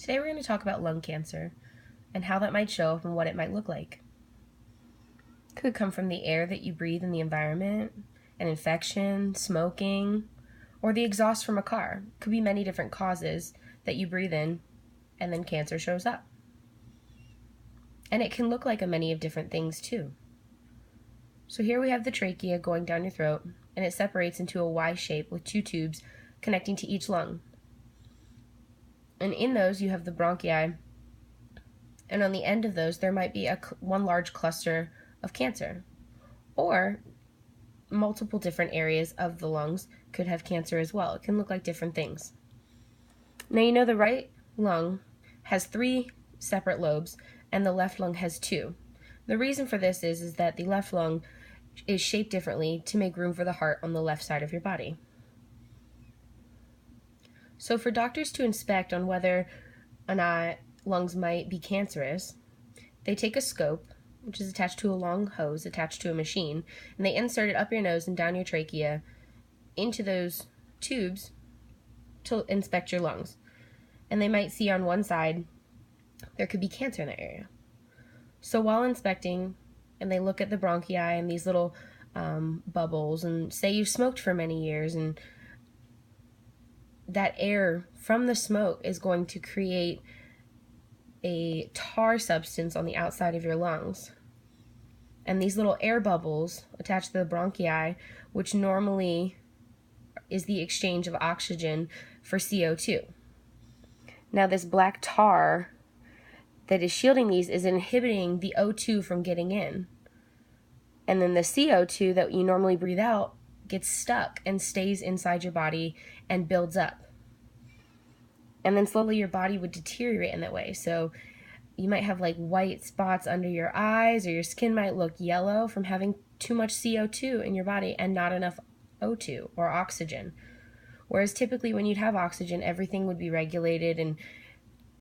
Today we're going to talk about lung cancer and how that might show up and what it might look like. It could come from the air that you breathe in the environment, an infection, smoking, or the exhaust from a car. It could be many different causes that you breathe in and then cancer shows up. And it can look like many of different things too. So here we have the trachea going down your throat, and it separates into a Y shape with two tubes connecting to each lung. And in those you have the bronchi, and on the end of those there might be one large cluster of cancer, or multiple different areas of the lungs could have cancer as well. It can look like different things. Now you know the right lung has 3 separate lobes and the left lung has 2. The reason for this is that the left lung is shaped differently to make room for the heart on the left side of your body. So for doctors to inspect on whether or not lungs might be cancerous, they take a scope, which is attached to a long hose attached to a machine, and they insert it up your nose and down your trachea into those tubes to inspect your lungs. And they might see on one side there could be cancer in that area. So while inspecting, and they look at the bronchi and these little bubbles, and say you've smoked for many years, and that air from the smoke is going to create a tar substance on the outside of your lungs. And these little air bubbles attached to the bronchi, which normally is the exchange of oxygen for CO2. Now this black tar that is shielding these is inhibiting the O2 from getting in. And then the CO2 that you normally breathe out gets stuck and stays inside your body and builds up. And then slowly your body would deteriorate in that way. So you might have like white spots under your eyes, or your skin might look yellow from having too much CO2 in your body and not enough O2 or oxygen. Whereas typically when you'd have oxygen, everything would be regulated and